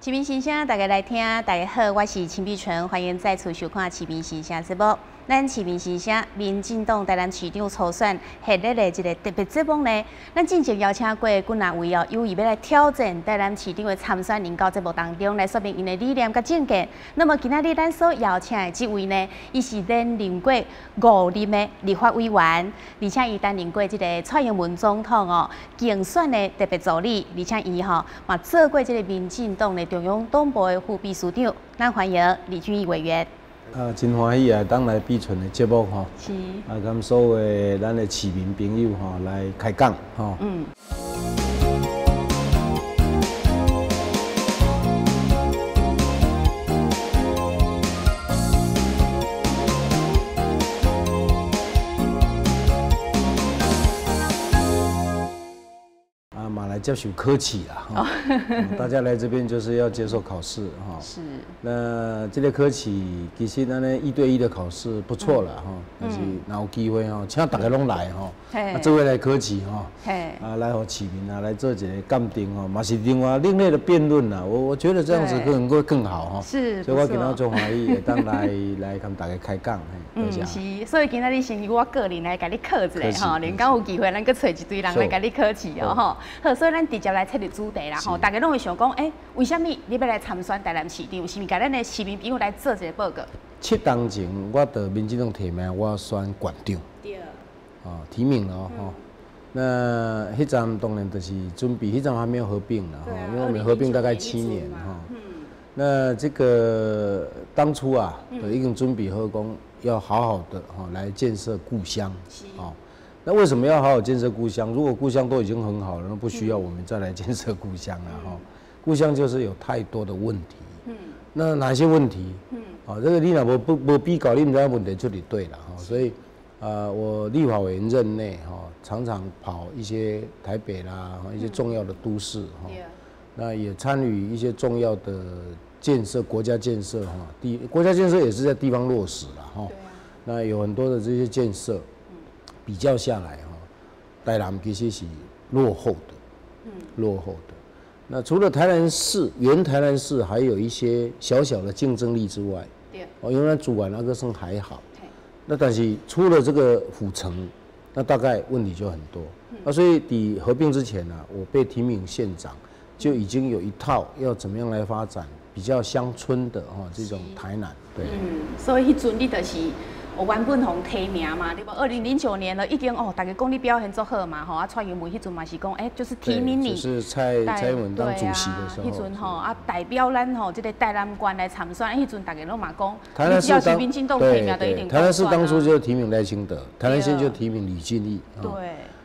市民心声，大家来听。大家好，我是陈碧纯，欢迎再次收看《市民心声》节目。咱市民心声，民进党台南市长初选系列的一个特别节目呢，咱进前邀请过几若位有意要来挑战台南市长的参选人，到节目当中来说明因的理念甲政见。那么今仔日咱所邀请的这位呢，伊是连任过5任的立法委员，而且伊担任过这个蔡英文总统竞选的特别助理，而且伊嘛做过这个民进党的中央党部的副秘书长。咱欢迎李俊毅委员。真欢喜啊，当来碧纯的节目吼，是跟所有咱的市民朋友来开讲吼。来接受科企啦，大家来这边就是要接受考试哈。是。那这个科企其实咱呢1对1的考试不错了哈，但是有机会哈，请大家拢来哈，这位来科企哈，来和市民来做一个鉴定哈，嘛是另外另类的辩论啦。我觉得这样子可能会更好哈。是。所以我今天中华裔也当来跟大家开讲，是。所以今仔日先由我个人来给你考一下哈，连讲有机会咱去找一堆人来给你考试哦哈。好，所以咱直接来切入主题啦吼，大家拢会想讲，为什么你要来参选台南市长？是毋是甲咱的市民朋友来做一个报告？7当前，我得民进党提名，我选县长。对。提名了吼。那迄站当然就是准备，迄站还没有合并了哈，因为我们合并大概7年哈。那这个当初已经准备好讲，要好好的来建设故乡那为什么要好好建设故乡？如果故乡都已经很好了，那不需要我们再来建设故乡了哈。故乡就是有太多的问题。那哪些问题？这个你若无比较，你唔知道问题就得对了哈。所以我立法委员任内常常跑一些台北啦，一些重要的都市那也参与一些重要的建设，国家建设国家建设也是在地方落实了哈。那有很多的这些建设。比较下来台南其实是落后的，落后的。那除了台南市原台南市还有一些小小的竞争力之外，因为主管那个算还好。那但是出了这个府城，那大概问题就很多。所以抵合并之前我被提名县长，就已经有一套要怎么样来发展比较乡村的这种台南。对。所以迄阵你就是。原本互提名嘛，对不？2009年了，已经大家讲你表现足好嘛，蔡英文迄阵嘛是讲，就是提名你，就是蔡英文当主席的时候，迄阵代表咱这个台南县来参选，迄阵大家拢嘛讲，你只要是民进党提名，就一定台南市当初就提名赖清德，台南县就提名李俊毅。对。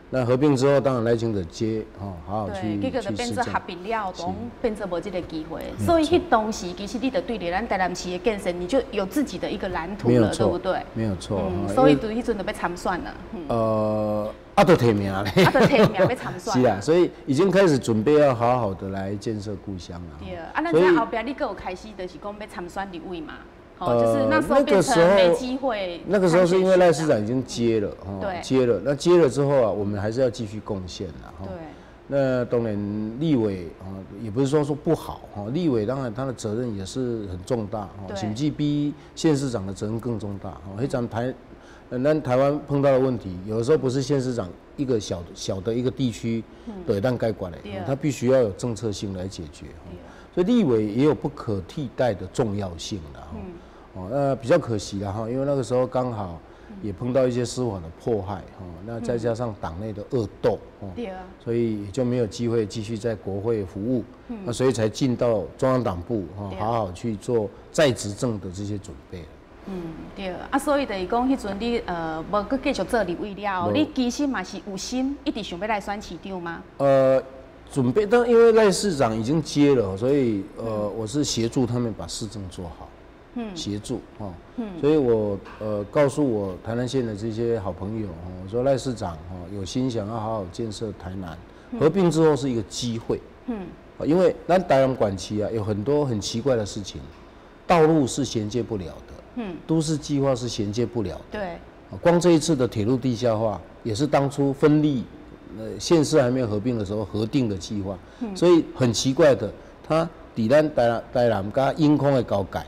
那合并之后，当然赖清德接好好去。结果就变做合并了，讲变做无这个机会。所以迄当时其实你得对咱台南市的建设，你就有自己的一个蓝图了，对不对？没有错。所以对迄阵就要参选了。都提名嘞。都提名要参选。是啊，所以已经开始准备要好好的来建设故乡了。对咱在后边你搁有开始就是讲要参选立委嘛。就是那时候变成没机会。那个时候是因为赖市长已经接了，接了。那接了之后我们还是要继续贡献的对。那当然立委也不是说不好立委当然他的责任也是很重大甚至比县市长的责任更重大咱台湾碰到的问题，有的时候不是县市长一个小的一个地区对但该管的，他必须要有政策性来解决。所以立委也有不可替代的重要性的比较可惜了因为那个时候刚好也碰到一些司法的迫害那再加上党内的恶斗所以也就没有机会继续在国会服务那所以才进到中央党部好好去做再执政的这些准备。对所以就是讲，迄阵你无搁继续做立委了，你其实嘛是有心一直想要来选市长吗？准备，但因为赖市长已经接了，所以我是协助他们把市政做好，协助所以我告诉我台南县的这些好朋友我说赖市长有心想要好好建设台南，合并之后是一个机会，因为咱台南管区有很多很奇怪的事情，道路是衔接不了的，都市计划是衔接不了的，对，光这一次的铁路地下化也是当初分立。县市还没有合并的时候核定的计划，所以很奇怪的，它抵咱台南跟阴空的交界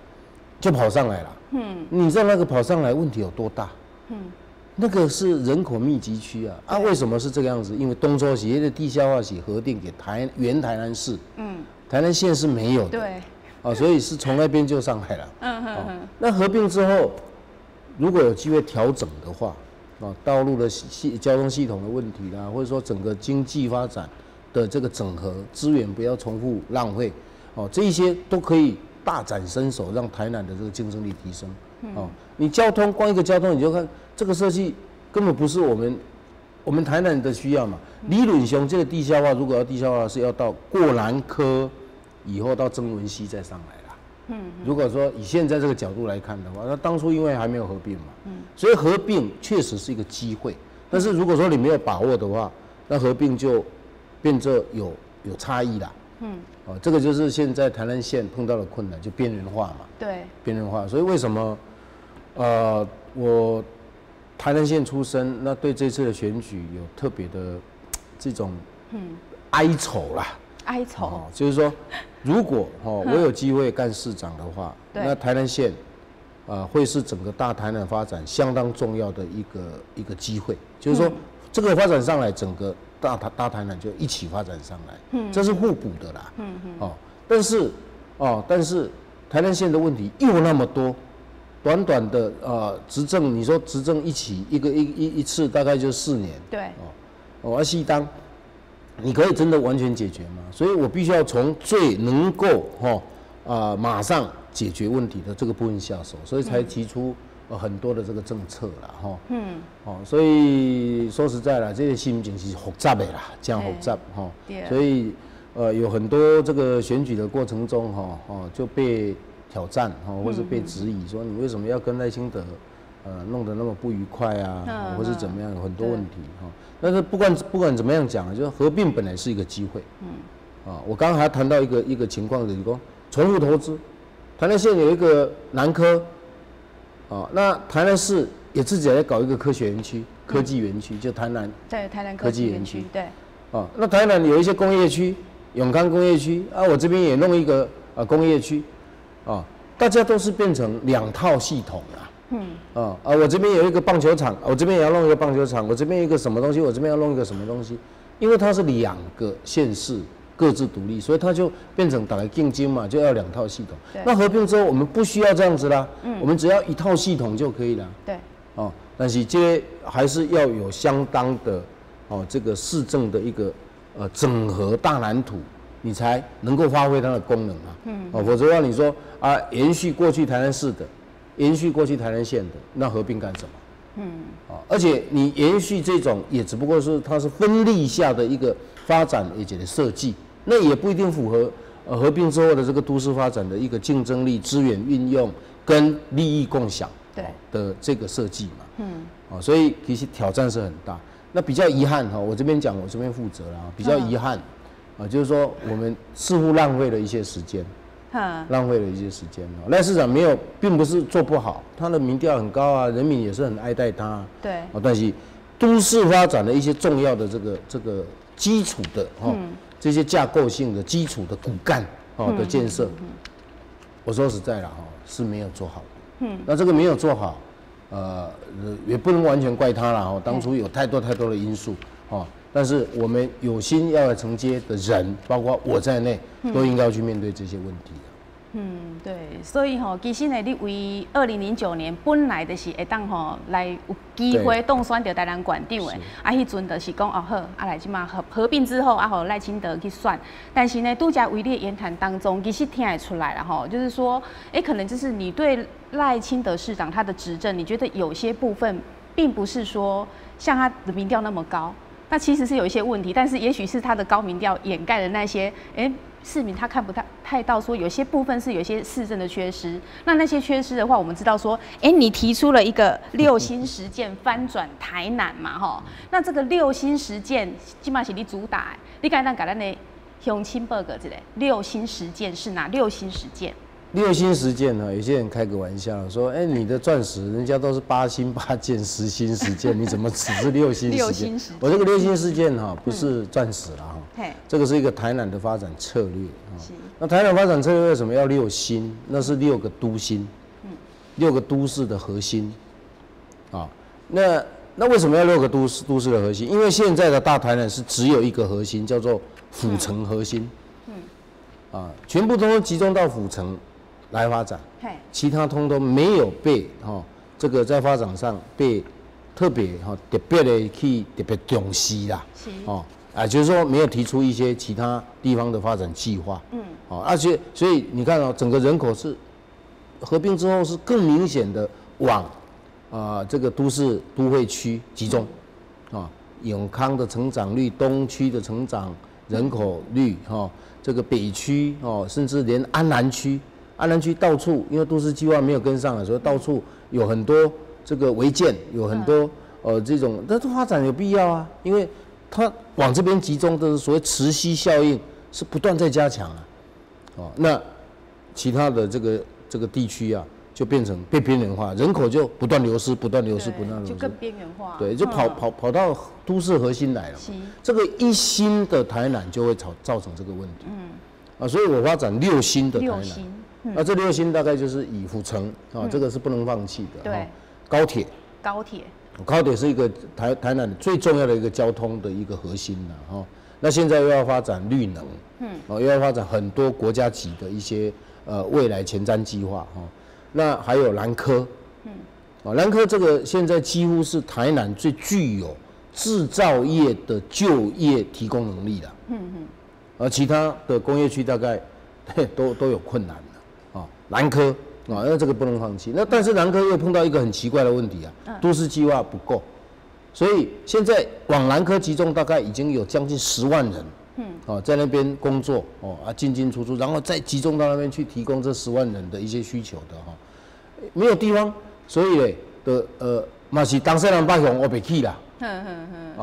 就跑上来了。你知道那个跑上来问题有多大？那个是人口密集区啊！啊，为什么是这个样子？因为东周协的地下化是核定给原台南市，台南县是没有的。对。所以是从那边就上来了。那合并之后，如果有机会调整的话，道路的交通系统的问题啦，或者说整个经济发展的这个整合资源不要重复浪费，这一些都可以大展身手，让台南的这个竞争力提升。你交通光一个交通，你就看这个设计根本不是我们台南的需要嘛。理论上这个地下化如果要地下化，是要到过南科以后到曾文溪再上来啦。如果说以现在这个角度来看的话，那当初因为还没有合并嘛，所以合并确实是一个机会。但是如果说你没有把握的话，那合并就变这有差异啦。这个就是现在台南县碰到的困难，就边缘化嘛。对，边缘化。所以为什么我台南县出身，那对这次的选举有特别的这种哀愁啦。哀愁，就是说，如果我有机会干市长的话，那台南县会是整个大台南发展相当重要的一个机会。就是说，这个发展上来，整个大台南就一起发展上来，这是互补的啦。但是台南县的问题又那么多，短短的执政，你说执政一次大概就4年。对。西当。你可以真的完全解决吗？所以我必须要从最能够马上解决问题的这个部分下手，所以才提出很多的这个政策啦，所以说实在啦，这些心情是复杂的啦，这样复杂所以有很多这个选举的过程中就被挑战或是被质疑说你为什么要跟赖清德弄得那么不愉快啊，或是怎么样，有很多问题但是不管怎么样讲，就是合并本来是一个机会。我刚刚还谈到一个情况，就是说重复投资，台南县有一个南科，那台南市也自己来搞一个科学园区、科技园区，就台南科技园区。对。那台南有一些工业区，永康工业区我这边也弄一个工业区，大家都是变成2套系统啦。我这边有一个棒球场，我这边也要弄一个棒球场，我这边有一个什么东西，我这边要弄一个什么东西，因为它是2个县市各自独立，所以它就变成打来竞争嘛，就要2套系统。那合并之后，我们不需要这样子啦，我们只要1套系统就可以了。对。但是这还是要有相当的这个市政的一个整合大蓝图，你才能够发挥它的功能啊。否则让你说延续过去台南市的。延续过去台南县的，那合并干什么？而且你延续这种，也只不过是它是分立下的一个发展而且的设计，那也不一定符合合并之后的这个都市发展的一个竞争力、资源运用跟利益共享的这个设计嘛。所以其实挑战是很大。那比较遗憾我这边讲，我这边负责啦。比较遗憾就是说我们似乎浪费了一些时间。浪费了一些时间赖市长并不是做不好，他的民调很高啊，人民也是很爱戴他。对。但是都市发展的一些重要的这个基础的这些架构性的基础的骨干的建设，我说实在了是没有做好的。那这个没有做好，也不能完全怪他了当初有太多的因素但是我们有心要来承接的人，包括我在内，都应该要去面对这些问题对，所以其实呢，你为2009年本来就是会当来有机会当选到台南县长的，迄阵就是讲好，来即嘛合并之后互赖清德去选，但是呢，拄则为你的言谈当中，其实听得出来了就是说，可能就是你对赖清德市长他的执政，你觉得有些部分并不是说像他的民调那么高。那其实是有一些问题，但是也许是他的高民调掩盖了那些，市民他看不太到说有些部分是有些市政的缺失。那些缺失的话，我们知道说，你提出了一个6星实践翻转台南嘛，那这个6星实践基本上是你主打的，你敢当给咱的乡亲报告之类，6星实践是哪6星实践？6星实践有些人开个玩笑说，你的钻石人家都是8星8件10星实践，你怎么只是6星实践？我这个6星实践不是钻石啦这个是一个台南的发展策略啊。那台南发展策略为什么要6新？那是6个都心，6个都市的核心啊。那为什么要6个都市的核心？因为现在的大台南是只有一个核心，叫做府城核心。全部都集中到府城来发展，其他通都没有被这个在发展上被特别特别的去特别重视啦。就是说没有提出一些其他地方的发展计划。而且所以你看整个人口是合并之后是更明显的往这个都会区集中，永康的成长率、东区的成长人口率，这个北区甚至连安南区到处因为都市计划没有跟上了，所以到处有很多这个违建，有很多这种，但是发展有必要啊，因为它往这边集中的所谓磁吸效应是不断在加强啊，那其他的这个地区啊。就变成被边缘化，人口就不断流失，就更边缘化。对，就跑到都市核心来了。这个一新的台南就会造成这个问题。所以我发展6新的台南。那这6新大概就是以府城这个是不能放弃的。对，高铁是一个台南最重要的一个交通的一个核心了。那现在又要发展绿能，又要发展很多国家级的一些未来前瞻计划。那还有南科，南科这个现在几乎是台南最具有制造业的就业提供能力的，而其他的工业区大概都有困难了，南科那这个不能放弃。那但是南科又碰到一个很奇怪的问题都市计划不够，所以现在往南科集中大概已经有将近10万人。在那边工作进进出出，然后再集中到那边去提供这10万人的一些需求的没有地方，所以嘛是当事人把熊我别去啦。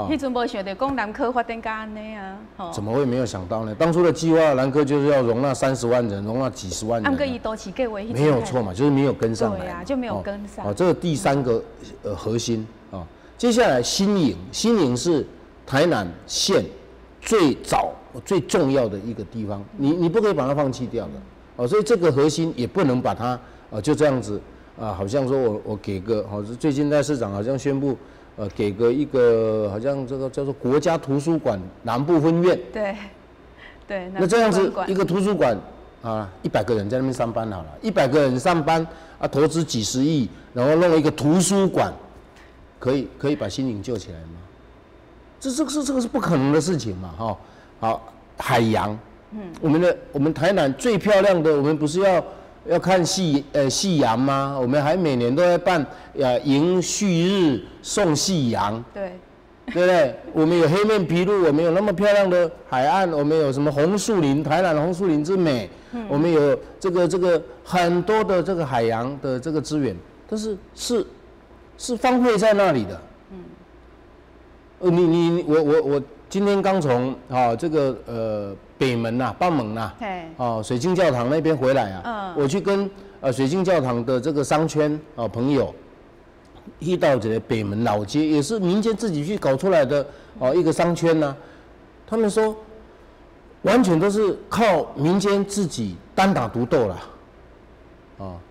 迄阵无想到讲南科发展到安尼啊，怎么会没有想到呢？当初的计划南科就是要容纳30万人，容纳几十万人。按个伊都市计划没有错嘛，就是没有跟上来。对啊，就没有跟上。这个第3个核心接下来新营是台南县最早最重要的一个地方，你不可以把它放弃掉的所以这个核心也不能把它就这样子好像说我给个最近在市长好像宣布给个一个好像这个叫做国家图书馆南部分院，对，那这样子一个图书馆100个人在那边上班好了，100个人上班投资几十亿，然后弄一个图书馆，可以把新营救起来吗？这个是不可能的事情嘛，好，海洋，我们台南最漂亮的，我们不是要看夕阳吗？我们还每年都在办迎旭日送夕阳，对不对？我们有黑面琵鹭，我们有那么漂亮的海岸，我们有什么红树林，台南的红树林之美，我们有这个很多的这个海洋的这个资源，但是是荒废在那里的。我今天刚从这个北门邦门水晶教堂那边回来我去跟水晶教堂的这个商圈朋友遇到这个北门老街，也是民间自己去搞出来的一个商圈他们说完全都是靠民间自己单打独斗啦。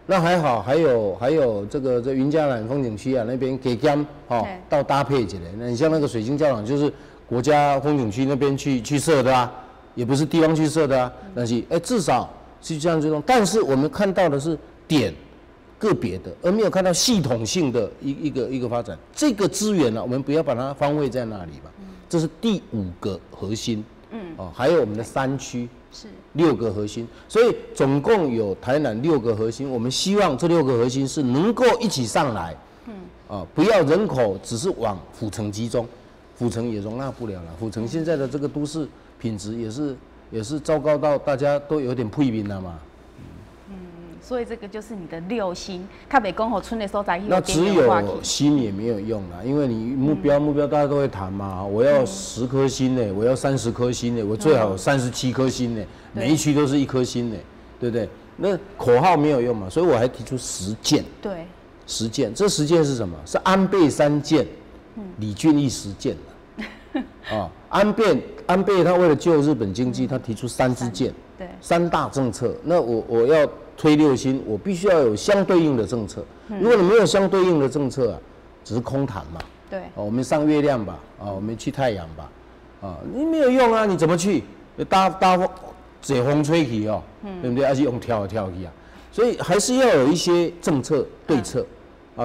那还好，还有这云嘉南风景区那边给江到搭配起来。那你像那个水晶教堂，就是国家风景区那边去设的也不是地方去设的但是至少是这样这种。但是我们看到的是个别的，而没有看到系统性的一个发展。这个资源我们不要把它荒废在那里吧。这是第5个核心。还有我们的3区。是6个核心，所以总共有台南6个核心。我们希望这6个核心是能够一起上来，不要人口只是往府城集中，府城也容纳不了了。府城现在的这个都市品质也是糟糕到大家都有点批评了嘛。所以这个就是你的6新，较袂讲村的所在。那只有新也没有用啦，因为你目标大家都会谈嘛。我要10颗星呢，我要30颗星呢，我最好有37颗星呢，每一区都是1颗星呢，对不对？那口号没有用嘛，所以我还提出10件。对，10件，这10件是什么？是安倍3件，李俊毅10件安倍他为了救日本经济，他提出3支箭，对，3大政策。那我要推6星，我必须要有相对应的政策。如果你没有相对应的政策啊，只是空谈嘛。对，我们上月亮吧，我们去太阳吧，你没有用啊，你怎么去？搭解风吹起哦，对不对？而且用跳去啊，所以还是要有一些政策对策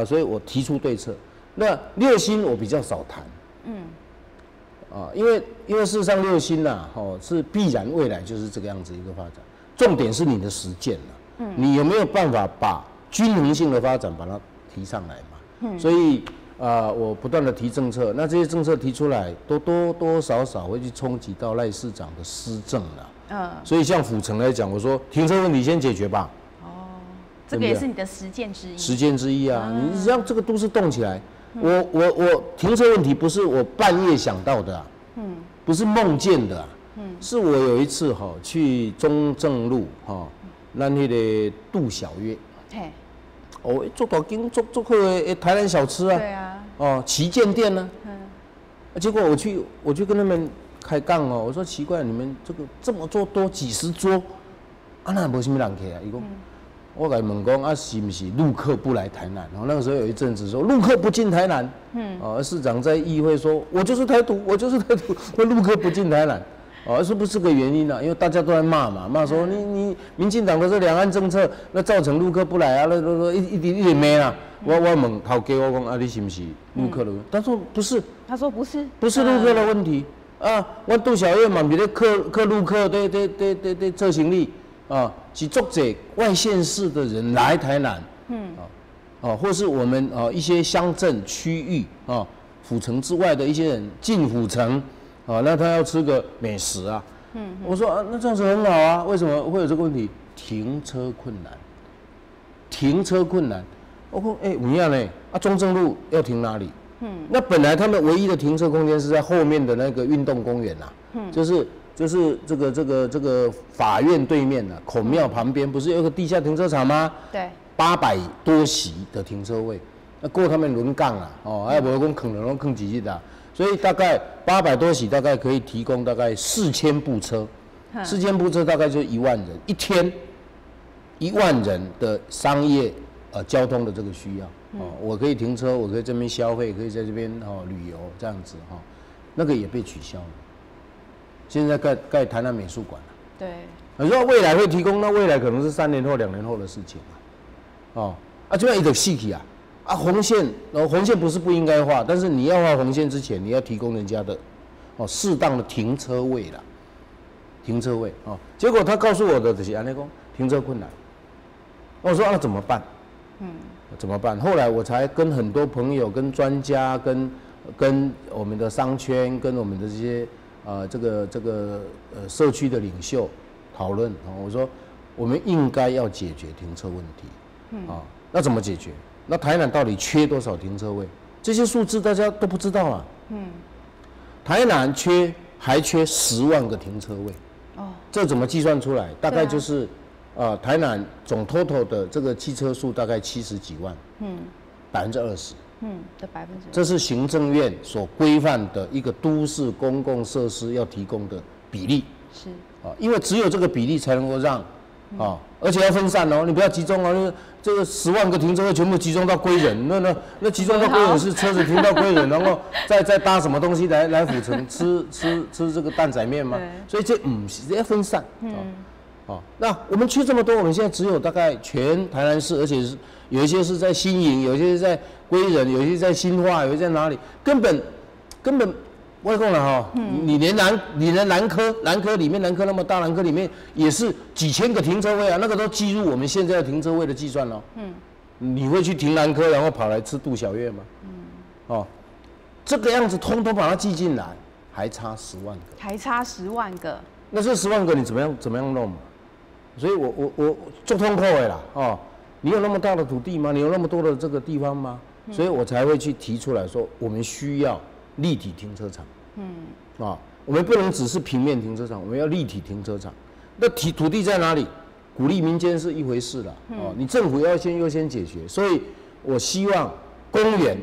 所以我提出对策。那6星我比较少谈，因为事实上6星呐，是必然未来就是这个样子一个发展。重点是你的实践你有没有办法把均衡性的发展把它提上来嘛？所以我不断的提政策，那这些政策提出来，都多少会去冲击到赖市长的施政啦。所以像府城来讲，我说停车问题先解决吧。这个也是你的实践之一。实践之一啊，你让这个都市动起来。我停车问题不是我半夜想到的不是梦见的是我有一次去中正路咱那个杜小月，做大间做好的台南小吃啊，对啊，旗舰店呢，结果我去跟他们开杠我说奇怪，你们这么多几十桌，那没什么人客啊，伊讲。我给问讲是不是陆客不来台南？那个时候有一阵子说陆客不进台南，市长在议会说，我就是台独，那陆客不进台南，是不是个原因因为大家都在骂说你民进党的这两岸政策，那造成陆客不来那一直骂啦。我问头家，我讲你是不是陆客的问题？他说不是，不是陆客的问题我杜小月嘛，比如客陆客对做生意。是足者外县市的人来台南，或是我们一些乡镇区域府城之外的一些人进府城，那他要吃个美食啊，我说那这样子很好啊，为什么会有这个问题？停车困难，我说有影呢，中正路要停哪里？那本来他们唯一的停车空间是在后面的那个运动公园就是这个法院对面孔庙旁边不是有个地下停车场吗？对，800多席的停车位，那够他们轮岗啦，还不讲坑人拢坑几日的，所以大概800多席，大概可以提供大概4000部车，4000部车大概就1万人，一天1万人的商业交通的这个需要，我可以停车，我可以这边消费，可以在这边旅游这样子那个也被取消了。现在盖台南美术馆了，对。你说未来会提供，那未来可能是3年后、2年后的事情就要一直细起红线，红线不是不应该画，但是你要画红线之前，你要提供人家的适当的停车位啦，停车位结果他告诉我的就是安尼讲，停车困难。我说那怎么办？怎么办？后来我才跟很多朋友、跟专家、跟我们的商圈、跟我们的这些。这个社区的领袖讨论我说我们应该要解决停车问题那怎么解决？那台南到底缺多少停车位？这些数字大家都不知道啊。台南还缺10万个停车位这怎么计算出来？大概就是台南总 total 的这个汽车数大概70几万，20%。的50%，这是行政院所规范的一个都市公共设施要提供的比例。是因为只有这个比例才能够让而且要分散你不要集中这个10万个停车位全部集中到归仁，那集中到归仁是车子停到归仁，然后再搭什么东西来府城吃这个蛋仔面吗？所以这是要分散那我们缺这么多，我们现在只有大概全台南市，而且是有一些是在新营，有一些是在归仁，有一些在新化，有一些在哪里？根本，我讲了你连南科里面，南科那么大，南科里面也是几千个停车位那个都计入我们现在的停车位的计算你会去停南科，然后跑来吃杜小月吗？这个样子通通把它记进来，还差10万个，那这10万个你怎么样弄嘛？所以我做痛苦的啦你有那么大的土地吗？你有那么多的这个地方吗？所以我才会去提出来说，我们需要立体停车场。我们不能只是平面停车场，我们要立体停车场。那土地在哪里？鼓励民间是一回事啦。你政府要优先解决。所以我希望公园、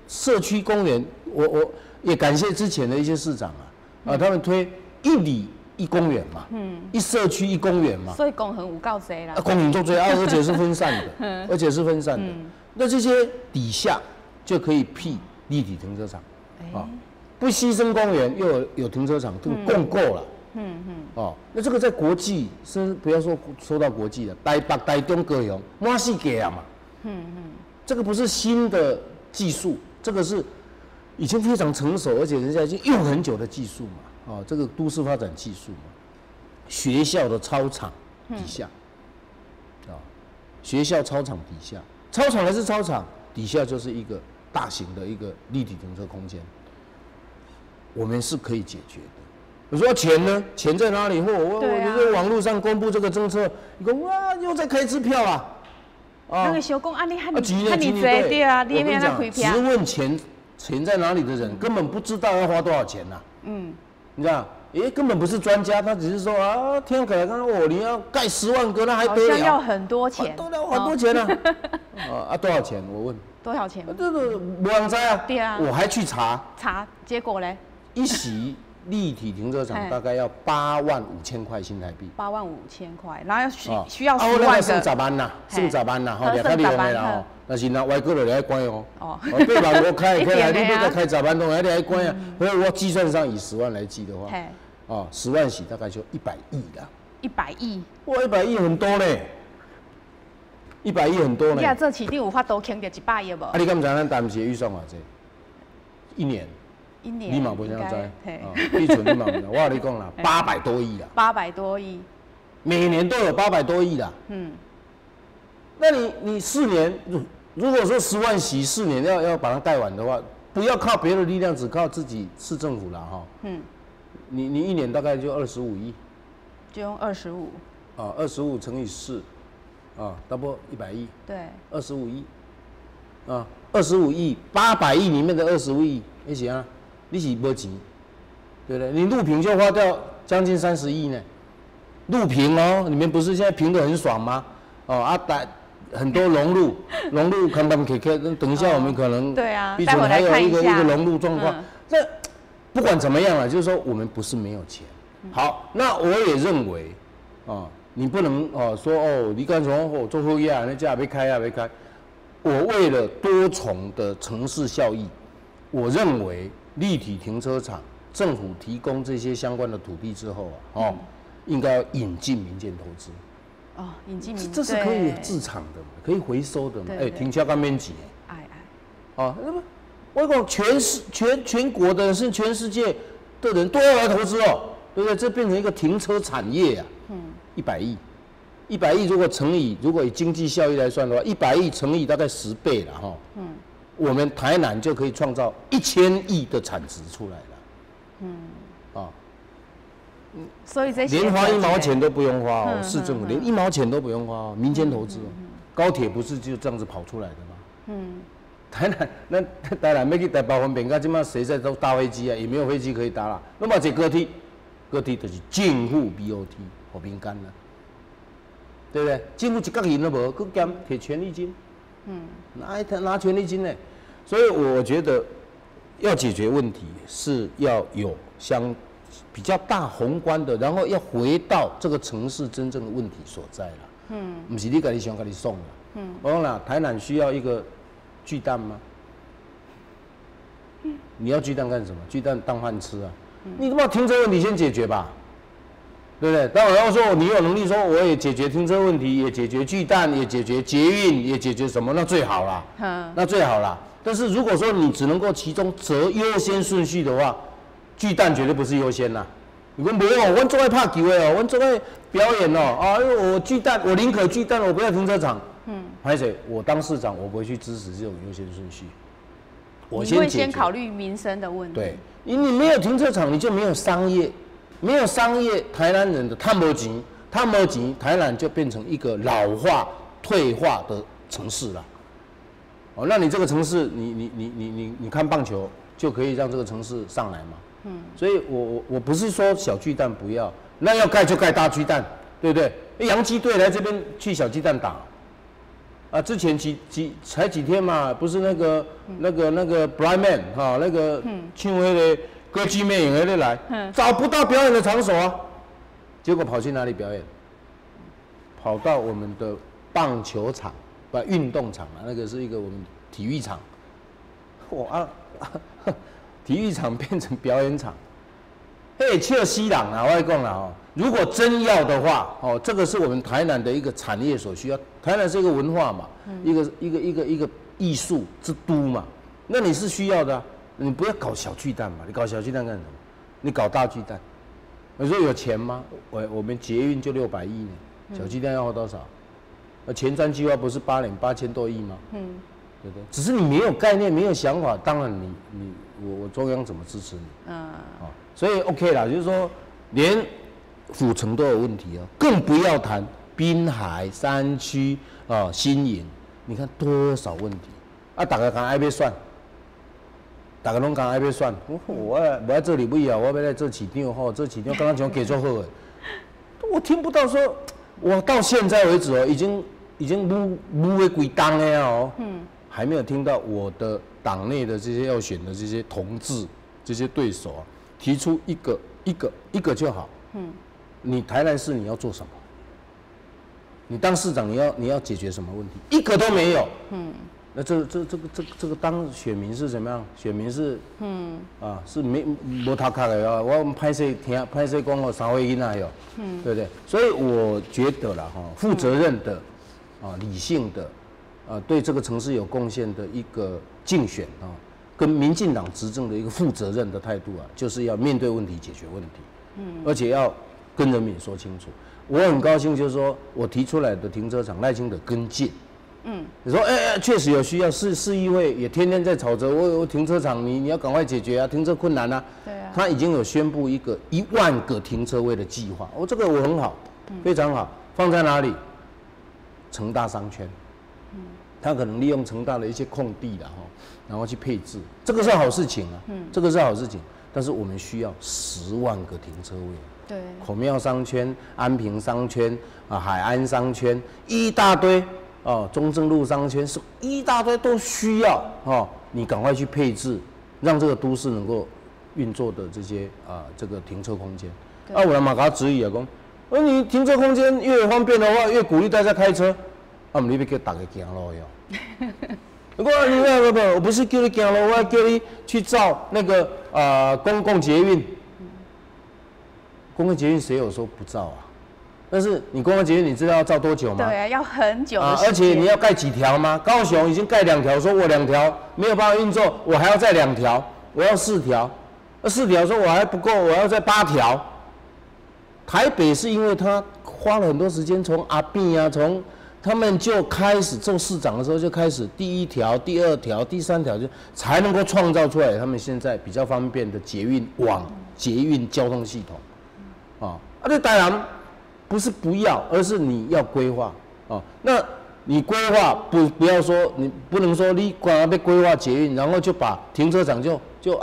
社区公园我也感谢之前的一些市长他们推1里1公园嘛，一社区1公园嘛，所以公园有够多啦，公园够多而且是分散的，而且是分散的。那这些底下就可以辟立体停车场，不牺牲公园又有停车场，这个共够了。那这个在国际，是不要说到国际了，台北、台中、高雄，满世界啊嘛。这个不是新的技术，这个是已经非常成熟，而且人家已经用很久的技术嘛。这个都市发展技术嘛，学校的操场底下，学校操场底下，操场还是操场，底下就是一个大型的一个立体停车空间，我们是可以解决的。我说钱呢？钱在哪里？我在网络上公布这个政策，你说哇，又在开支票啊！那个小公啊，你看你对啊，你面那开票。直问钱在哪里的人，根本不知道要花多少钱呐。你知道？根本不是专家，他只是说啊，听起来刚刚你要盖10万个，那还得了？好像要很多钱，都要很多钱啊！多少钱？我问。多少钱？这个没人知啊。对啊。我还去查，结果嘞？一席立体停车场大概要85000块新台币。85000块，然后需要10万个。剩10万啦，剩10万啦，好，两个厉害啦。但是那外国人来关哦。对吧？我开来，你再开10万多，还得来关啊。所以我计算上以10万来计的话，10万席大概就100亿啦。100亿。哇，100亿很多嘞。100亿很多呢。你啊，这市场有法度倾到100亿无？你敢知咱当时的预算偌济？1年。你嘛不想知？你存你嘛不知？我跟你讲啦，800多亿啦。800多亿。每年都有800多亿啦。那你4年，如果说10万席4年要把它盖完的话，不要靠别的力量，只靠自己市政府啦哈。你1年大概就25亿。就用25。25乘以4，差不多100亿。对。25亿。25亿，800亿里面的25亿，那是啊，你是没钱，对不对？你录屏就花掉将近30亿呢。录屏里面不是现在评得很爽吗？很多融入康康 K， 等一下我们可能对啊，待会来看一下一个融入状况。那不管怎么样了，就是说我们不是没有钱。好，那我也认为你不能说你干什么做后业那家没开啊没开。我为了多重的城市效益，我认为立体停车场政府提供这些相关的土地之后应该要引进民间投资。引进民间，这是可以自偿的嘛，可以回收的嘛。停车干免钱。那么我讲全国的是全世界的人都要来投资对不对？这变成一个停车产业啊。100亿。100亿如果以经济效益来算的话，100亿乘以大概10倍了哈。我们台南就可以创造1000亿的产值出来了。所以这些连花1毛钱都不用花市政府连1毛钱都不用花民间投资高铁不是就这样子跑出来的吗？台南要去台北方便，到现在谁在都搭飞机啊？也没有飞机可以搭啦。那么这高铁就是政府 BOT 和民间啦。对不对？政府一角银都无，佮兼摕权利金，拿权利金呢？所以我觉得要解决问题是要有比较大宏观的，然后要回到这个城市真正的问题所在啦。不是你自己想自己送啦。我讲啦，台南需要一个巨蛋吗？你要巨蛋干什么？巨蛋当饭吃啊！你他妈停车问题先解决吧。对不对？当然要说你有能力说，我也解决停车问题，也解决巨蛋，也解决捷运，也解决什么，那最好啦。那最好啦。但是如果说你只能够其中择优先顺序的话，巨蛋绝对不是优先啦。你说没有，我做爱拍球的我做爱表演我巨蛋，我宁可巨蛋，我不要停车场。还是我当市长，我不会去支持这种优先顺序。我先考虑民生的问题。对，你没有停车场，你就没有商业。没有商业，台南人的探没钱，台南就变成一个老化、退化的城市了。那你这个城市，你看棒球就可以让这个城市上来嘛？所以我不是说小巨蛋不要，那要盖就盖大巨蛋，对不对？洋基队来这边去小巨蛋打，啊，之前才几天嘛，不是那个 Blind Man 哈，那个唱那个歌剧魅影那来，找不到表演的场所啊，结果跑去哪里表演？跑到我们的棒球场，不运动场啊，那个是一个我们体育场，体育场变成表演场，嘿，笑死人啊！我跟你讲啦哦，如果真要的话，哦，这个是我们台南的一个产业所需要。台南是一个文化嘛，一个艺术之都嘛，那你是需要的啊。你不要搞小巨蛋嘛，你搞小巨蛋干什么？你搞大巨蛋。你说有钱吗？我们捷运就600亿呢，小巨蛋要花多少？前瞻计划不是8年8000多亿吗？对不对？只是你没有概念，没有想法，当然我中央怎么支持你？所以 OK 啦，就是说连府城都有问题哦，更不要谈滨海山区啊、新营，你看多少问题啊！大家讲爱要算，大家拢讲爱要算，我在这里不要，我要来做市长吼，做市长刚刚讲给做好的，我听不到说，我到现在为止哦，已经不为鬼当了哦，还没有听到我的党内的这些要选的这些同志、这些对手啊，提出一个就好。你台南市你要做什么？你当市长你要解决什么问题？一个都没有。那这个当选民是怎么样？选民是是没头壳的哦。我们拍摄讲哦，3岁囡仔哟，对不对？所以我觉得啦哈，负责任的理性的。对这个城市有贡献的一个竞选啊，跟民进党执政的一个负责任的态度啊，就是要面对问题、解决问题，而且要跟人民说清楚。我很高兴，就是说我提出来的停车场赖清德跟进，你说确实有需要，市议会也天天在吵着我停车场，你要赶快解决啊，停车困难啊，对啊，他已经有宣布一个1万个停车位的计划，这个我很好，非常好，放在哪里？成大商圈。他可能利用成大的一些空地啦，然后去配置，这个是好事情啊，这个是好事情。但是我们需要10万个停车位，对，孔庙商圈、安平商圈海安商圈一大堆中正路商圈是一大堆都需要你赶快去配置，让这个都市能够运作的这些这个停车空间。我来嘛给他质疑啊，讲，你停车空间越方便的话，越鼓励大家开车。你要叫大家行路哟。我不是叫你行路，我要叫你去造那个公共捷运。公共捷运谁有说不造啊？但是你公共捷运你知道要造多久吗？对啊，要很久的时间。而且你要盖几条吗？高雄已经盖2条，说我2条没有办法运作，我还要再2条，我要4条。4条说我还不够，我要再8条。台北是因为他花了很多时间，从阿扁啊，从他们就开始做市长的时候就开始第1条、第2条、第3条就才能够创造出来他们现在比较方便的捷运网、捷运交通系统。这当然不是不要，而是你要规划那你规划不要说你不能说你光要被规划捷运，然后就把停车场就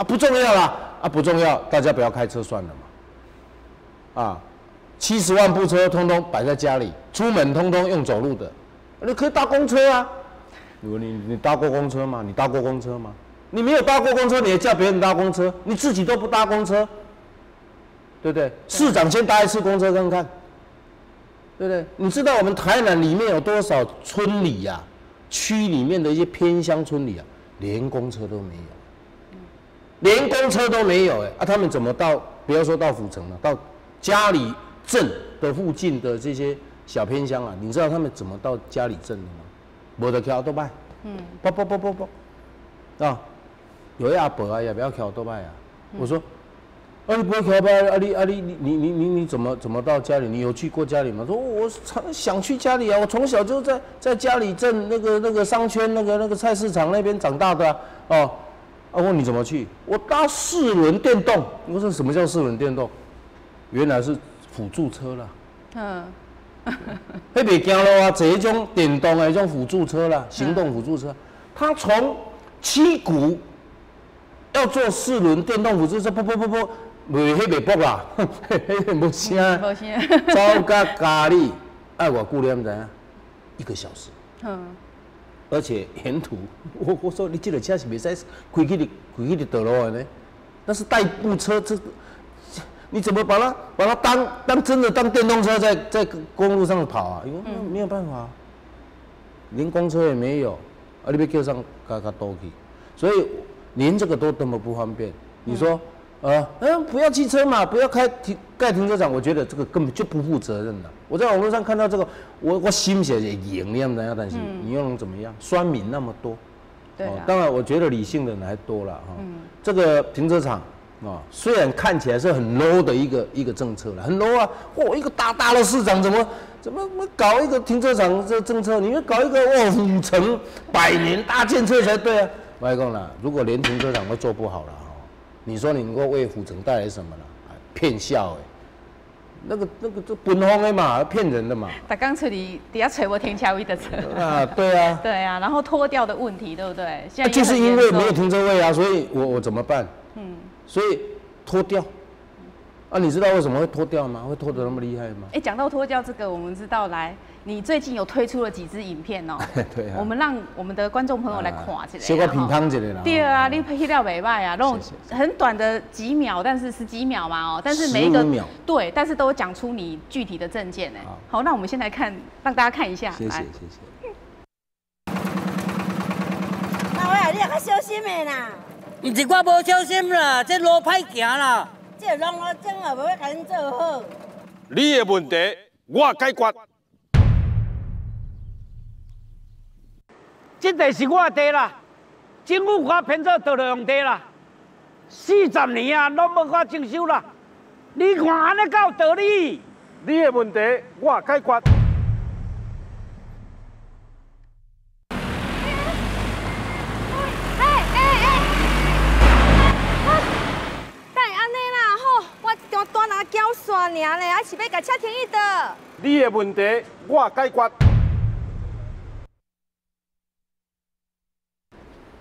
不重要啦不重要，大家不要开车算了嘛70万部车通通摆在家里，出门通通用走路的，你可以搭公车啊。你搭过公车吗？你搭过公车吗？你没有搭过公车，你也叫别人搭公车，你自己都不搭公车，对不对？市长先搭1次公车看看，对不对？你知道我们台南里面有多少村里啊，区里面的一些偏乡村里啊，连公车都没有，连公车都没有他们怎么到？不要说到府城了，到嘉里镇的附近的这些小偏乡啊，你知道他们怎么到嘉里镇的吗？没得桥都拜，有一阿伯也不要桥都拜啊。我说，你不会桥拜你怎么到嘉里？你有去过嘉里吗？说我想去嘉里啊，我从小就在嘉里镇那个商圈那个菜市场那边长大的我问你怎么去？我搭4轮电动。我说什么叫4轮电动？原来是辅助车啦。那袂行路啊，坐一种电动的一种辅助车啦，行动辅助车。它从七股要做4轮电动辅助车，不，袂卜啦，无声。走到家里，爱偌久你知影？1个小时。而且沿途，我说你这个车是袂使开去的道路的呢？那是代步车，你怎么把它真的当电动车在公路上跑啊？因为没有办法，连公车也没有，你要叫上嘎多去，所以连这个都那么不方便。你说，不要汽车嘛，不要盖停车场，我觉得这个根本就不负责任的。我在网络上看到这个，我心血也赢，你知道但是你又能怎么样？酸民那么多，对当然我觉得理性的人还多了哈。这个停车场虽然看起来是很 low 的一个政策了，很 low 啊！一个大的市长怎么搞一个停车场这政策？你们搞一个府城100年大建设才对啊！我还讲了，如果连停车场都做不好了你说你能够为府城带来什么呢？骗笑那个这本荒的嘛，骗人的嘛。他刚出底下找我停车位的车啊，对啊，对啊，然后脱掉的问题，对不对？现在就是因为没有停车位啊，所以我怎么办？所以脱掉。你知道为什么会脱掉吗？会脱得那么厉害吗？讲到脱掉这个，我们知道你最近有推出了几支影片哦。对啊。我们让我们的观众朋友来看一下。小可品汤一下啦。对啊，你拍了袂歹啊，那种很短的几秒，但是10几秒嘛但是每一个对，但是都讲出你具体的证件好，那我们先来看，让大家看一下。谢谢。那我你也较小心的啦。唔是我无小心啦，这路歹行啦。这路我整啊，无要甲恁做好。你的问题我解决。这地是我的地啦，政府给我编做道路用地啦，40年啊，拢无给我征收啦。你看安尼够道理？你的问题我解决。单拿缴线尔咧，还是要甲车停伊倒？你的问题我解决。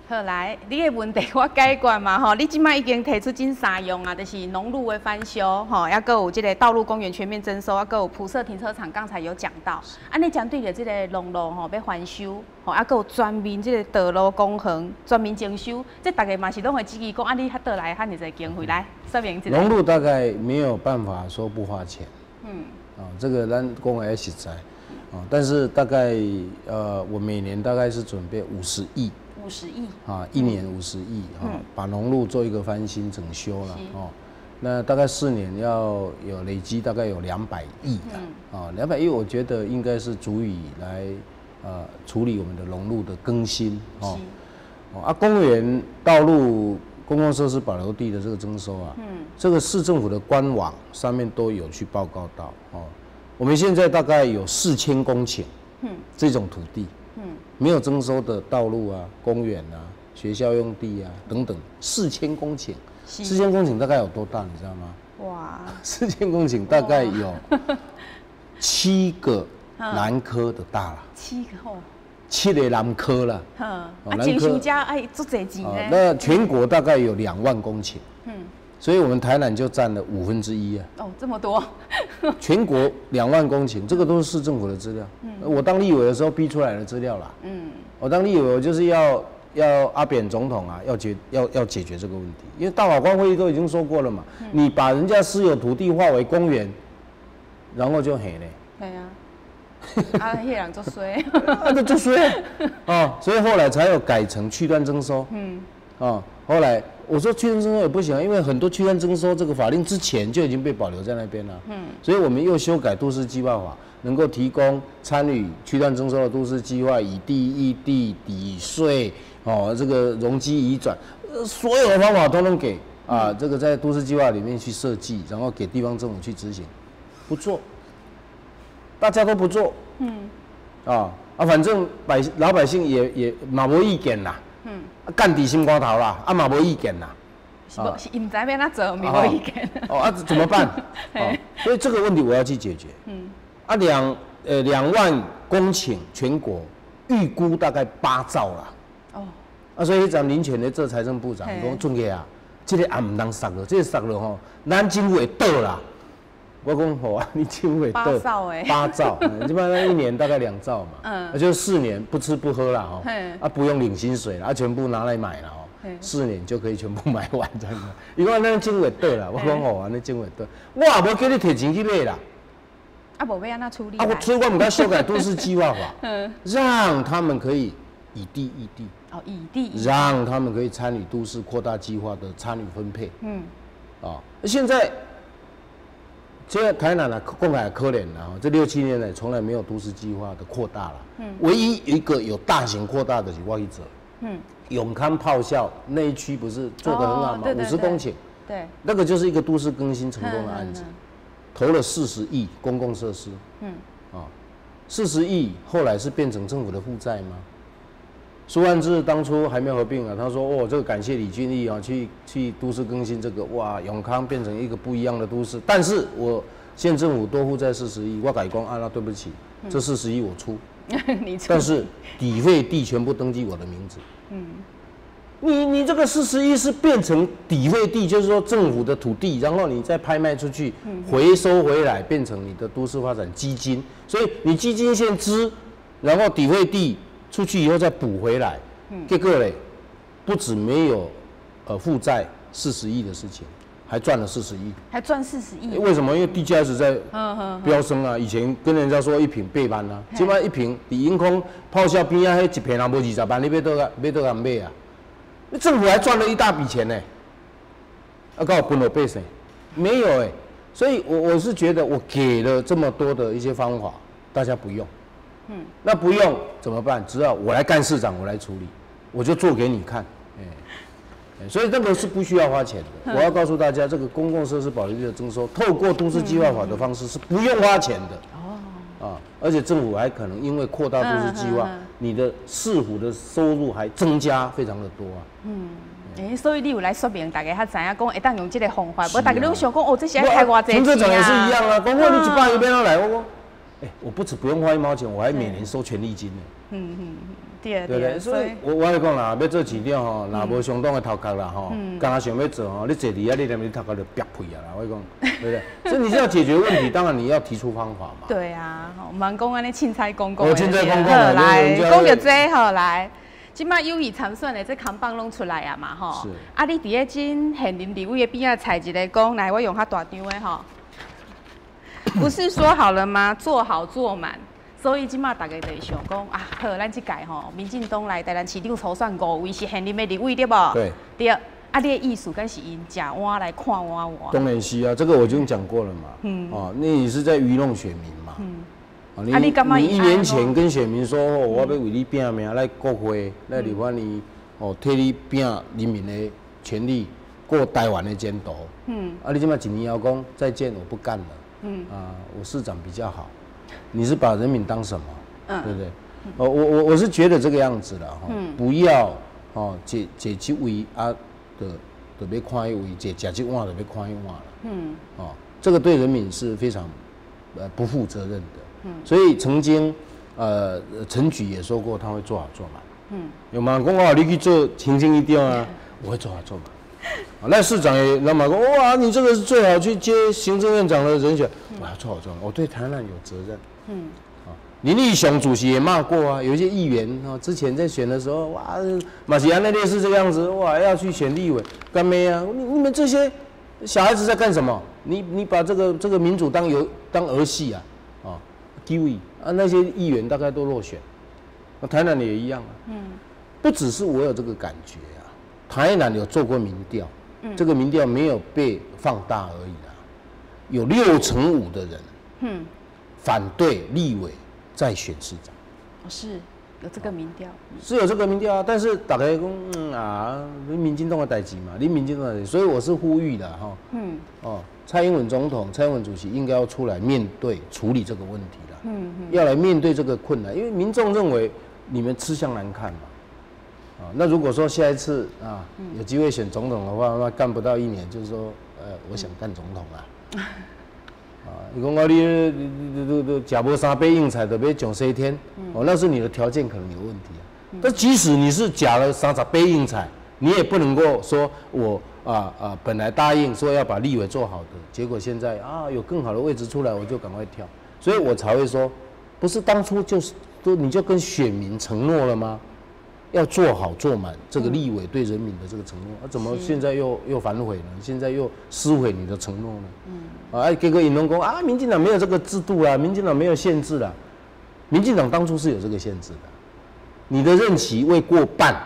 好来，你的问题我解决嘛你今麦已经提出真3样啊，就是农路的翻修还佫有这个道路公园全面征收，佫有铺设停车场，刚才有讲到。你针对着这个农路要翻修，佫有全面这个道路工程全面征收，这大家嘛是拢会积极讲，你倒来遐尼侪经费来说明一下。农路大概没有办法说不花钱，这个咱讲的实在，但是大概我每年大概是准备50亿。50亿1年50亿把农路做一个翻新整修了那大概4年要有累积大概有200亿200亿我觉得应该是足以来处理我们的农路的更新公园道路公共设施保留地的这个征收这个市政府的官网上面都有去报告到我们现在大概有4000公顷这种土地。没有征收的道路啊、公园啊、学校用地啊等等，4000公顷，4000公顷大概有多大？你知道吗？哇，4000公顷大概有7个南科的大了。7个7个南科了。建商家做侪钱呢？那全国大概有2万公顷。所以我们台南就占了1/5啊！这么多！全国2万公顷，这个都是市政府的资料。我当立委的时候逼出来的资料啦。我当立委，我就是要阿扁总统要解决这个问题，因为大法官会议都已经说过了嘛。你把人家私有土地划为公园，然后就黑嘞。对啊。那人做衰。那就衰所以后来才有改成区段征收。后来我说区段征收也不行因为很多区段征收这个法令之前就已经被保留在那边了。所以我们又修改都市计划法，能够提供参与区段征收的都市计划以地易地抵税这个容积移转，所有的方法都能给这个在都市计划里面去设计，然后给地方政府去执行，不做，大家都不做。反正老百姓也嘛无意见啦。干底心肝头啦，嘛无意见啦，是唔知要哪做，没有意见。怎么办？所以这个问题我要去解决。2万公顷全国预估大概8兆啦。所以咱林权咧做财政部长，讲准个这个也唔当杀了，这个杀了咱政府会倒啦。我讲好啊，你经纬8兆哎，8兆，基本上1年大概2兆嘛，那就是4年不吃不喝啦哦，啊不用领薪水啦，全部拿来买了哦，4年就可以全部买完这样子。伊讲咱经纬得啦，我讲好啊，那经纬得，我也无叫你摕钱去买啦。啊，无要安那处理？所以我们该修改都市计划法，让他们可以以地易地。哦，以地让他们可以参与都市扩大计划的参与分配。现在台南啊，讲来可怜了这6、7年来从来没有都市计划的扩大了。唯一一个有大型扩大的是我去做。永康炮校那一区不是做得很好吗？50公顷。对。那个就是一个都市更新成功的案子，投了40亿公共设施。40亿后来是变成政府的负债吗？苏万智当初还没有合并啊，他说哦，这个感谢李俊毅啊，去都市更新这个，哇，永康变成一个不一样的都市。但是我县政府多负债40亿，我改讲啊，那对不起，这40亿我出，你出，但是抵费地全部登记我的名字。你这个40亿是变成抵费地，就是说政府的土地，然后你再拍卖出去，回收回来变成你的都市发展基金，所以你基金先支，然后抵费地出去以后再补回来，结果嘞，不止没有负债40亿的事情，还赚了40亿，还赚40亿。为什么？因为地价一直在飙升啊！以前跟人家说1坪8万啊，现在1坪比银空炮校边啊，迄1坪人无20万，你要多敢买啊？政府还赚了一大笔钱呢，告我分我百姓，没有哎，所以我是觉得我给了这么多的一些方法，大家不用，那不用怎么办？只要我来干市长，我来处理，我就做给你看，所以这个是不需要花钱的。我要告诉大家，这个公共设施保留地的征收，透过都市计划法的方式是不用花钱的。而且政府还可能因为扩大都市计划，你的市府的收入还增加非常的多啊。所以你有来说明，大家较知影讲会当用这个方法，无大家拢想讲哦，这些开偌济钱啊。陈市长也是一样啊，讲你100亿变哪来？我讲，我不止不用花1毛钱，我还每年收权利金呢。对不对？所以我来讲啦，要做市长吼，若无相当的头壳啦吼，刚想要做吼，你坐伫啊，你连你头壳就瘪屁啊啦！我讲，对不对？所以你是要解决问题，当然你要提出方法嘛。对啊，唔通讲安尼凊彩讲讲。凊彩讲讲来，讲着这好来。即摆有意参选的这扛棒拢出来啊嘛吼。是。啊，你伫咧真现任立委的边仔采一个讲，来我用较大张的吼。不是说好了吗？做好做满。所以即马大家就想讲啊，好，咱即届吼，民进党来台南市长初选5位是现任的立委对不？对。对。啊，你的意思敢是因食碗来看碗碗？当然是啊，这个我已经讲过了嘛。你是在愚弄选民嘛。你1年前跟选民说，我要为你拼命来国会，来立法院，替你拼人民的权利，过台湾的前途。你即马1年后讲再见，我不干了。我市长比较好。你是把人民当什么？对不对？我是觉得这个样子了哈，不要坐这位啊，就要看一位，坐这碗就要看一碗了。这个对人民是非常不负责任的。所以曾经陈菊也说过他会做好做满。有嘛讲哦，你去做行政一定啊，我会做好做满。那市长也那么说，哇，你这个是最好去接行政院长的人选，我要做好做满，我对台南有责任。林义雄主席也骂过啊，有一些议员之前在选的时候，哇，马西安那类似这个样子，哇，要去选立委，干咩啊？你们这些小孩子在干什么？你把这个民主当儿戏啊？地位啊，那些议员大概都落选，台南也一样啊。不只是我有这个感觉啊，台南有做过民调，这个民调没有被放大而已啦，有65%的人，反对立委再选市长。是有这个民调，是有这个民调啊，但是大家讲你民进党的代志嘛，你民进党的代志，所以我是呼吁的哈，蔡英文总统、蔡英文主席应该要出来面对处理这个问题了，要来面对这个困难，因为民众认为你们吃相难看嘛，那如果说下一次有机会选总统的话，那干不到1年，就是说我想干总统啊。你讲你假无3杯硬菜，就要上西天，那是你的条件可能有问题啊。但即使你是假了30杯硬菜，你也不能够说本来答应说要把立委做好的，结果现在有更好的位置出来，我就赶快跳，所以我才会说，不是当初你就跟选民承诺了吗？要做好做满这个立委对人民的这个承诺，怎么现在又反悔呢？现在又撕毁你的承诺呢？结果引农工民进党没有这个制度啦，民进党没有限制啦，民进党当初是有这个限制的，你的任期未过半，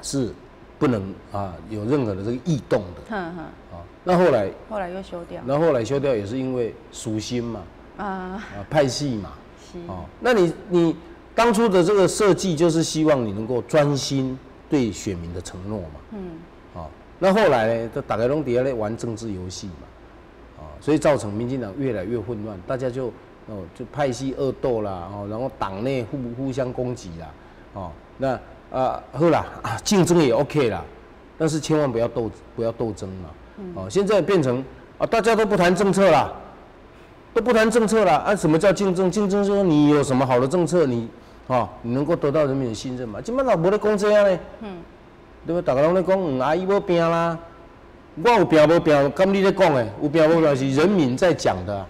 是不能有任何的这个异动的，那后来又修掉，那后来修掉也是因为属心嘛，派系嘛，那你当初的这个设计就是希望你能够专心对选民的承诺嘛，那后来呢，大家都底下在玩政治游戏嘛，所以造成民进党越来越混乱，大家就派系恶斗啦，然后党内互相攻击啦，那好啦，竞争也 OK 啦，但是千万不要斗争嘛，现在变成大家都不谈政策啦，什么叫竞争？竞争就是说你有什么好的政策，你能够得到人民的信任嘛？今摆老无咧讲这样呢，对不？大家拢咧讲，阿姨要拼啦，我有拼无拼，敢你咧讲的？有拼无拼是人民在讲的，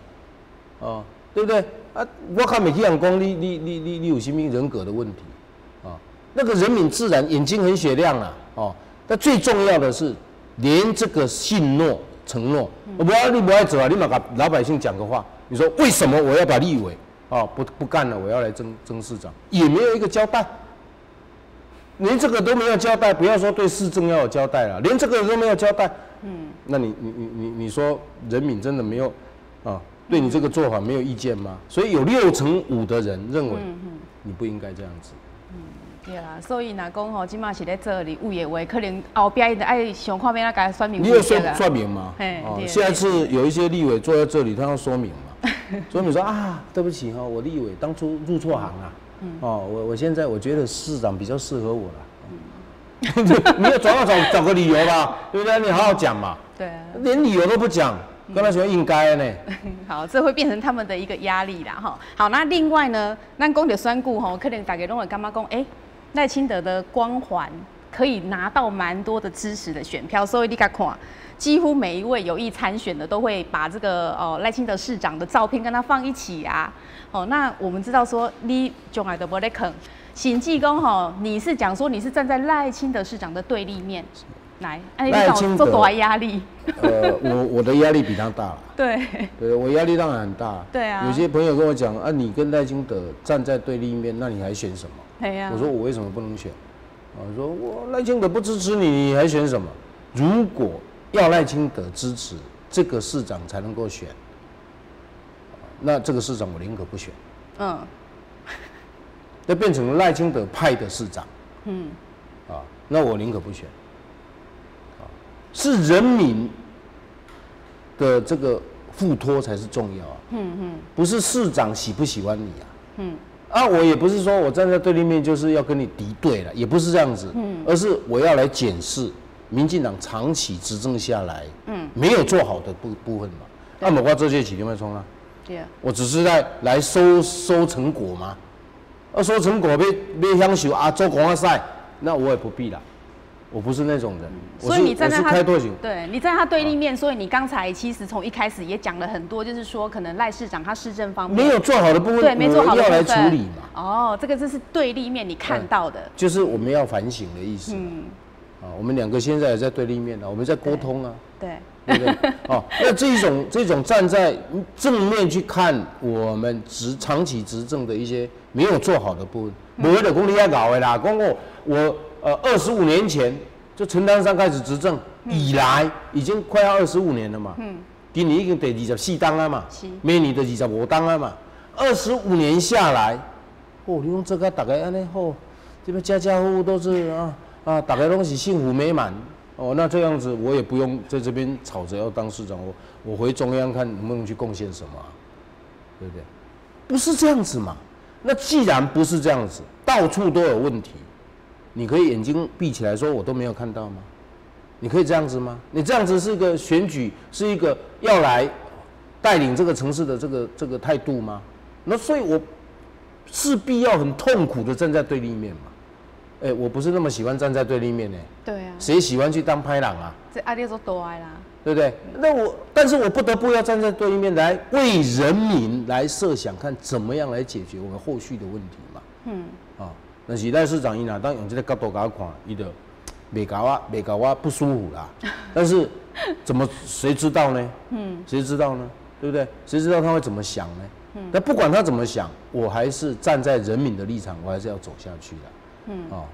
对不对？我看没去人讲你有什么人格的问题，那个人民自然眼睛很雪亮啦，但最重要的是，连这个信诺承诺，你不爱走啊，你嘛给老百姓讲个话，你说为什么我要把立委不干了，我要来争市长，也没有一个交代，连这个都没有交代，不要说对市政要有交代了，连这个都没有交代，那你说人民真的没有对你这个做法没有意见吗？所以有65%的人认为你不应该这样子。对啦，所以若讲即马是咧做立委的话，可能后边就爱想看要甲说明。你有说明吗？下次有一些立委坐在这里，他要说明嘛。说明说对不起我立委当初入错行啊。我现在我觉得市长比较适合我了。你要总要找个理由吧，对不对？你好好讲嘛。对啊。连理由都不讲。跟他说应该呢，好，这会变成他们的一个压力啦，好，那另外呢，咱讲到选举可能大家都会感觉讲，赖清德的光环可以拿到蛮多的支持的选票，所以你看，几乎每一位有意参选的都会把这个赖清德市长的照片跟他放一起啊。那我们知道说你将来都不在坑，审计讲你是讲说你是站在赖清德市长的对立面。来，赖清德多大压力？我的压力比他大。对，我压力当然很大。对啊。有些朋友跟我讲你跟赖清德站在对立面，那你还选什么？我说我为什么不能选？我说我赖清德不支持你，你还选什么？如果要赖清德支持这个市长才能够选，那这个市长我宁可不选。那变成赖清德派的市长。那我宁可不选。是人民的这个付托才是重要不是市长喜不喜欢你我也不是说我站在对立面就是要跟你敌对了，也不是这样子，而是我要来检视民进党长期执政下来，没有做好的部分嘛。我这些起点会冲啊，我只是来收成果嘛，收成果要享受做公赛，那我也不必啦。我不是那种人，所以你站在他开拓型，对你在他对立面，所以你刚才其实从一开始也讲了很多，就是说可能赖市长他市政方面没有做好的部分，对，没做好的部分要来处理嘛。这个就是对立面你看到的，就是我们要反省的意思。我们两个现在也在对立面我们在沟通啊，对不对？那这种站在正面去看我们长期执政的一些没有做好的部分，没有讲你要搞的啦，讲我。25年前就陈丹山开始执政以来，已经快要25年了嘛。今年已经第24档了嘛，明年就25档了嘛。25年下来，你讲这个大家安尼好，这边家家户户都是大家都是幸福美满。那这样子我也不用在这边吵着要当市长，我回中央看能不能去贡献什么对不对？不是这样子嘛。那既然不是这样子，到处都有问题。你可以眼睛闭起来说我都没有看到吗？你可以这样子吗？你这样子是一个选举，是一个要来带领这个城市的这个态度吗？那所以我势必要很痛苦的站在对立面嘛。我不是那么喜欢站在对立面呢。对啊。谁喜欢去当拍郎啊？这阿弟说多爱啦。对不对？但是我不得不要站在对立面来为人民来设想，看怎么样来解决我们后续的问题嘛。但是赖市长伊若当用这个角度给我看，伊就袂搞我不舒服啦。但是谁知道呢？谁知道呢？对不对？谁知道他会怎么想呢？但不管他怎么想，我还是站在人民的立场，我还是要走下去的。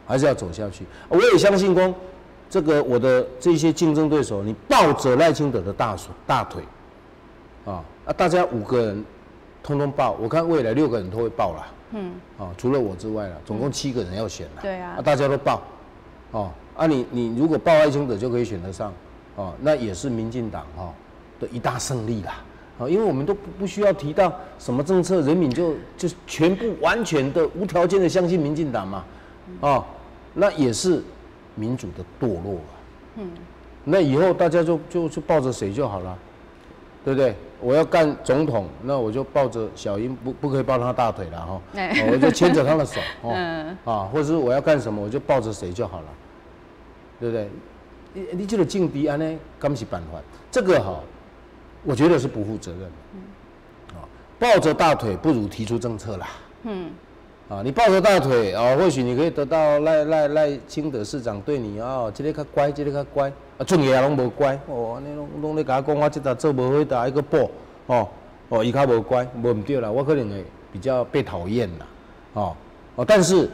还是要走下去。我也相信这个我的这些竞争对手，你抱着赖清德的大腿，大家5个人通通抱，我看未来6个人都会抱啦。除了我之外啦，总共7个人要选啦。对啊。大家都抱，你如果抱赖清德就可以选得上，那也是民进党的一大胜利啦。因为我们都不需要提到什么政策，人民就全部完全的无条件的相信民进党嘛，那也是民主的堕落啊。那以后大家就抱着谁就好了，对不对？我要干总统，那我就抱着小英，不可以抱他大腿了哈，我就牵着他的手或者是我要干什么，我就抱着谁就好了，对不对？你这个境地安呢，敢是办法？这个我觉得是不负责任的。抱着大腿不如提出政策啦。你抱着大腿或许你可以得到赖清德市长对你这个较乖，这个较乖，俊爷拢无乖，你拢咧甲我讲我这搭做无好，搭一个补，伊较无乖，无唔对啦，我可能会比较被讨厌啦，但是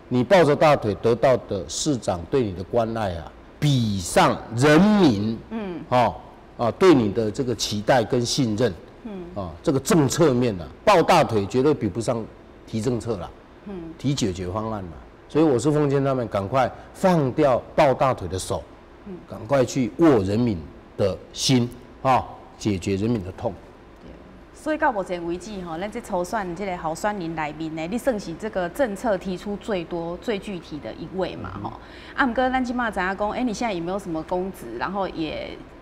你抱着大腿得到的市长对你的关爱比上人民，对你的这个期待跟信任，这个政策面抱大腿绝对比不上提政策啦。提解决方案嘛，所以我是奉劝他们赶快放掉抱大腿的手，赶快去握人民的心，解决人民的痛。所以到目前为止咱这初选这个候选人里面呢，你算是这个政策提出最多、最具体的一位嘛，不过咱今嘛知影讲，你现在也没有什么公职，然后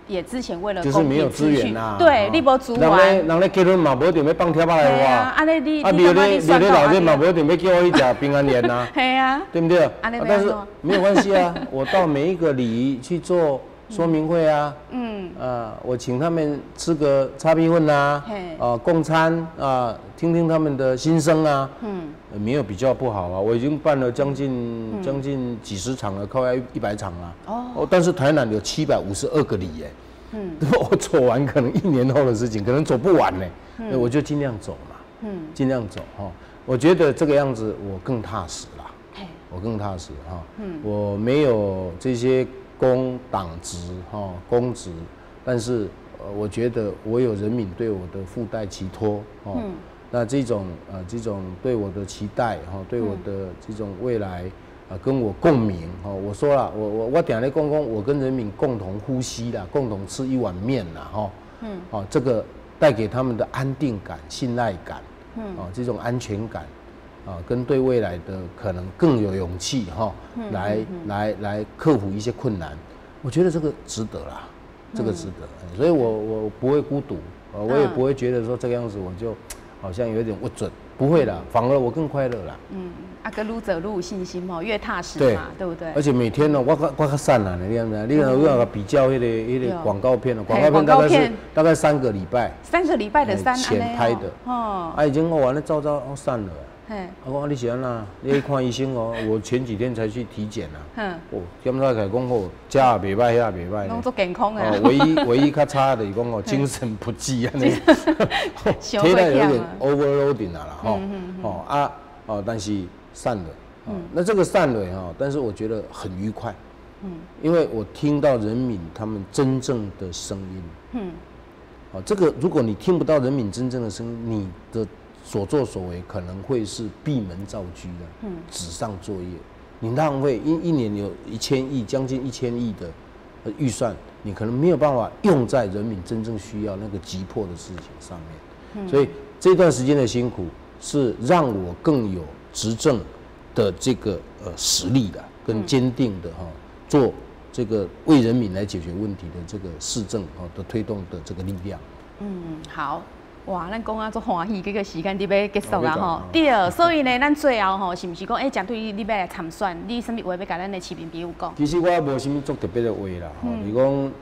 也之前为了就是没有资源啦，对，你无资源，人咧结婚嘛，无一定要放贴仔来我，你留咧老人嘛，无一定要叫我去吃平安宴呐，对不对？但是没有关系啊，我到每一个礼仪去做说明会啊，我请他们吃个叉米粉啊，共餐啊，听听他们的心声啊，没有比较不好啊，我已经办了将近几十场了，快要100场了，但是台南有752个里耶，我走完可能1年后的事情，可能走不完呢，我就尽量走嘛，尽量走我觉得这个样子我更踏实啦，我更踏实我没有这些公党职公职，但是我觉得我有人民对我的附带寄托那这种对我的期待对我的这种未来跟我共鸣我说了，我定咧讲我跟人民共同呼吸啦，共同吃一碗面啦这个带给他们的安定感、信赖感这种安全感跟对未来的可能更有勇气来克服一些困难，我觉得这个值得啦，这个值得，所以我不会孤独我也不会觉得说这个样子我就好像有点不准，不会啦，反而我更快乐啦。跟愈走愈有信心越踏实嘛，对不对？而且每天我较散懒的，你知道吗？你有要比较那个广告片广告片大概3个礼拜，3个礼拜的前拍的，已经完了照散了。我讲你是安那？你去看医生我前几天才去体检检查起来讲这也袂歹，遐也袂歹，拢做健康的。唯一较差的是讲精神不济安尼，体内有点 overloading 啦但是散了那这个散了但是我觉得很愉快，因为我听到人民他们真正的声音，这个如果你听不到人民真正的声音，你的所作所为可能会是闭门造车的，纸上作业，你浪费一年有1000亿，将近1000亿的预算，你可能没有办法用在人民真正需要那个急迫的事情上面，所以这段时间的辛苦是让我更有执政的这个实力的，跟坚定的做这个为人民来解决问题的这个市政的推动的这个力量。好。哇，咱讲啊足欢喜，这个时间伫要结束啊吼。对，所以呢，咱最后吼是毋是讲，针对你要来参选，你什么话要甲咱的市民朋友讲？其实我无什么做特别的话啦，吼，你讲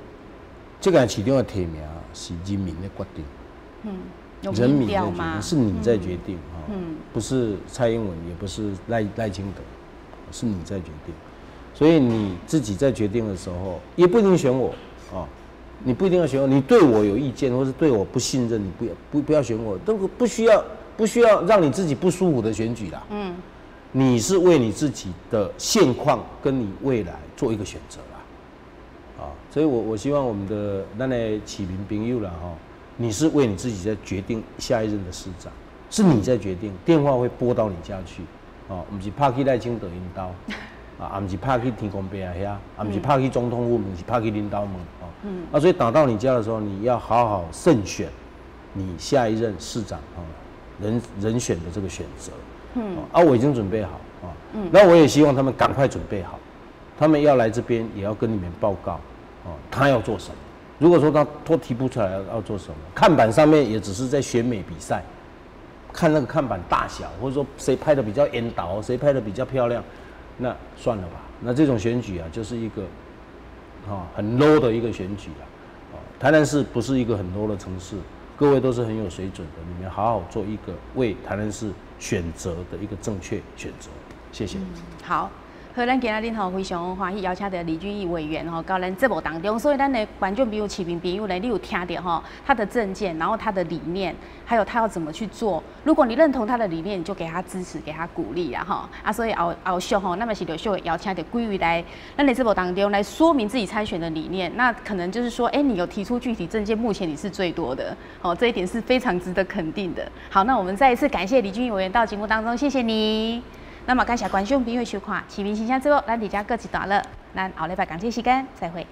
这个市长的提名是人民的决定，人民的决定是你在决定，不是蔡英文，也不是赖清德，是你在决定，所以你自己在决定的时候，也不一定选我啊。你不一定要选我，你对我有意见，或是对我不信任，你不要选我，都不需要让你自己不舒服的选举啦。你是为你自己的现况跟你未来做一个选择啦。所以我希望我们的咱的市民朋友啦哈，你是为你自己在决定下一任的市长，是你在决定，电话会拨到你家去，不是拍去赖清德因兜。也不是拍去天公伯遐，也不是拍去总统府门，是拍去领导门。所以打到你家的时候，你要好好慎选你下一任市长人选的这个选择。我已经准备好那我也希望他们赶快准备好，他们要来这边也要跟你们报告他要做什么。如果说他提不出来要做什么，看板上面也只是在选美比赛，看那个看板大小，或者说谁拍的比较严导，谁拍的比较漂亮。那算了吧，那这种选举就是一个很 low 的一个选举啦。台南市不是一个很 low 的城市，各位都是很有水准的，你们好好做一个为台南市选择的一个正确选择。谢谢。好。好，咱今仔日非常欢喜邀请到李俊毅委员到咱节目当中，所以咱的观众朋友、市民朋友呢，你有听到他的政见，然后他的理念，还有他要怎么去做。如果你认同他的理念，你就给他支持，给他鼓励啦所以后续那么是就需要邀请到几位来咱的节目当中来说明自己参选的理念。那可能就是说，你有提出具体政见，目前你是最多的这一点是非常值得肯定的。好，那我们再一次感谢李俊毅委员到节目当中，谢谢你。那么感谢观众朋友收看《市民形象》节目，咱伫遮过一段落，咱后礼拜同一时间再会。